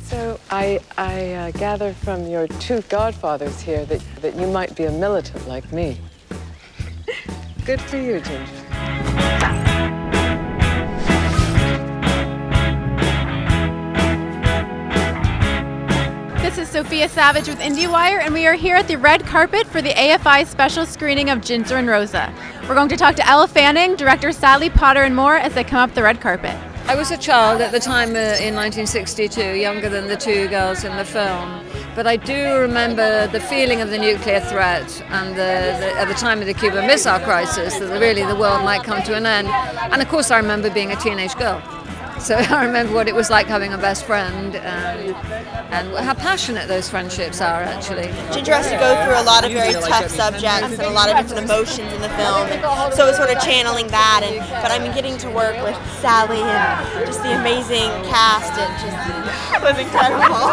So I gather from your two godfathers here that you might be a militant like me. Good for you, Ginger. This is Sophia Savage with Indiewire, and we are here at the red carpet for the AFI special screening of Ginger and Rosa. We're going to talk to Elle Fanning, director Sally Potter, and more as they come up the red carpet. I was a child at the time in 1962, younger than the two girls in the film. But I do remember the feeling of the nuclear threat and at the time of the Cuban Missile Crisis, that really the world might come to an end. And of course I remember being a teenage girl. So I remember what it was like having a best friend and how passionate those friendships are, actually. Ginger has to go through a lot of very tough subjects and a lot of different emotions in the film, and so it's sort of channeling that. But I mean, getting to work with Sally and just the amazing cast, it was incredible.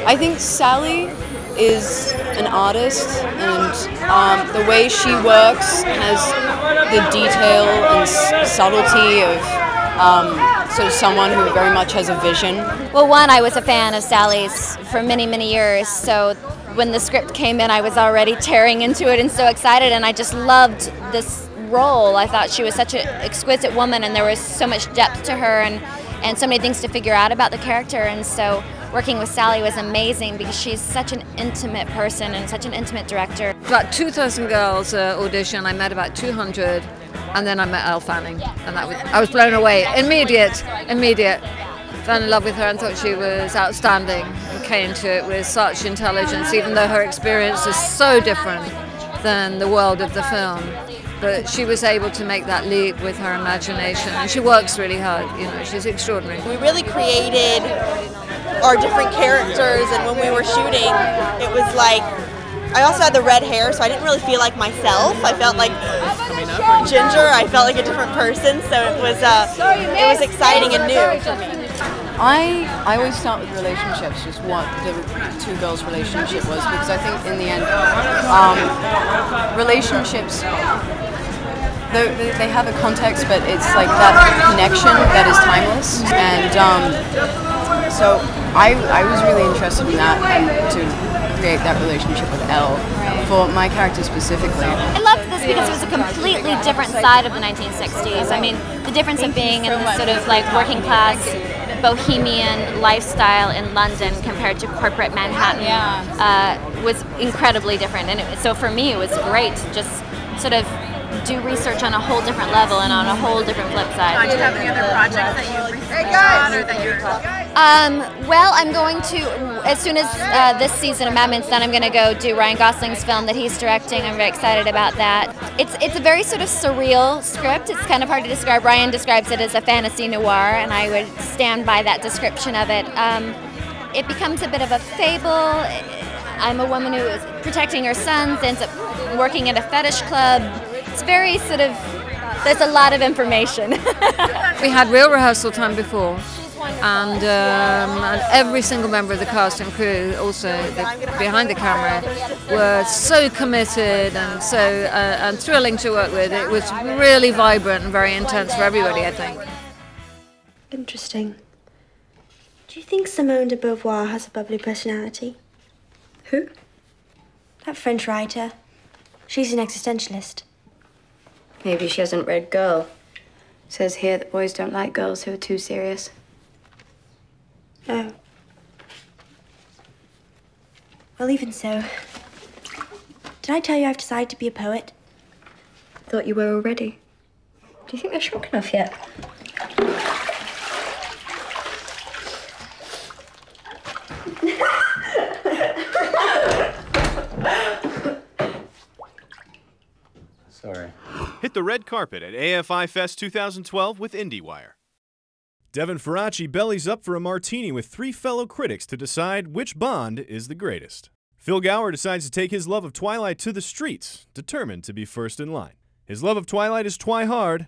I think Sally is an artist, and the way she works has the detail and subtlety of sort of someone who very much has a vision. Well, one, I was a fan of Sally's for many, many years, so when the script came in I was already tearing into it and so excited, and I just loved this role. I thought she was such an exquisite woman, and there was so much depth to her and so many things to figure out about the character, and so working with Sally was amazing because she's such an intimate person and such an intimate director. About 2,000 girls audition. I met about 200. And then I met Elle Fanning, and I was blown away. Immediate. Fell in love with her and thought she was outstanding, and came to it with such intelligence, even though her experience is so different than the world of the film. But she was able to make that leap with her imagination, and she works really hard. You know, she's extraordinary. We really created our different characters, and when we were shooting, it was like, I also had the red hair, so I didn't really feel like myself. I felt like Ginger. I felt like a different person, so it was exciting and new for me. I always start with relationships, just what the two girls' relationship was, because I think in the end, relationships, they have a context, but it's like that connection that is timeless, and so I was really interested in that, and to create that relationship with Elle for my character specifically. I loved this because it was a completely different side of the 1960s. I mean, the difference of being in this sort of like working class bohemian lifestyle in London compared to corporate Manhattan was incredibly different. And so for me, it was great to just sort of do research on a whole different level and on a whole different flip side. Do you have any other projects that you've recently done or that you're... Well, I'm going to, as soon as this season of Mad Men's done, I'm going to go do Ryan Gosling's film that he's directing. I'm very excited about that. It's a very sort of surreal script. It's kind of hard to describe. Ryan describes it as a fantasy noir, and I would stand by that description of it. It becomes a bit of a fable. I'm a woman who is protecting her sons, ends up working at a fetish club. It's very sort of, there's a lot of information. We had real rehearsal time before, and every single member of the cast and crew, also behind the camera, were so committed and so and thrilling to work with. It was really vibrant and very intense for everybody, I think. Interesting. Do you think Simone de Beauvoir has a bubbly personality? Who? That French writer. She's an existentialist. Maybe she hasn't read Girl. It says here that boys don't like girls who are too serious. Oh. Well, even so. Did I tell you I've decided to be a poet? Thought you were already. Do you think they're shrunk enough yet? Sorry. Hit the red carpet at AFI FEST 2012 with Indiewire. Devin Faraci bellies up for a martini with 3 fellow critics to decide which Bond is the greatest. Phil Gower decides to take his love of Twilight to the streets, determined to be first in line. His love of Twilight is twi-hard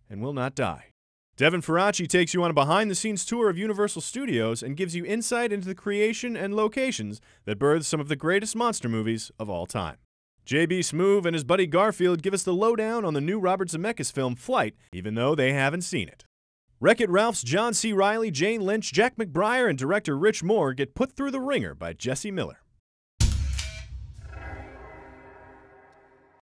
and will not die. Devin Faraci takes you on a behind-the-scenes tour of Universal Studios and gives you insight into the creation and locations that birthed some of the greatest monster movies of all time. J.B. Smoove and his buddy Garfield give us the lowdown on the new Robert Zemeckis film Flight, even though they haven't seen it. Wreck-It Ralph's John C. Reilly, Jane Lynch, Jack McBrayer, and director Rich Moore get put through the ringer by Jesse Miller.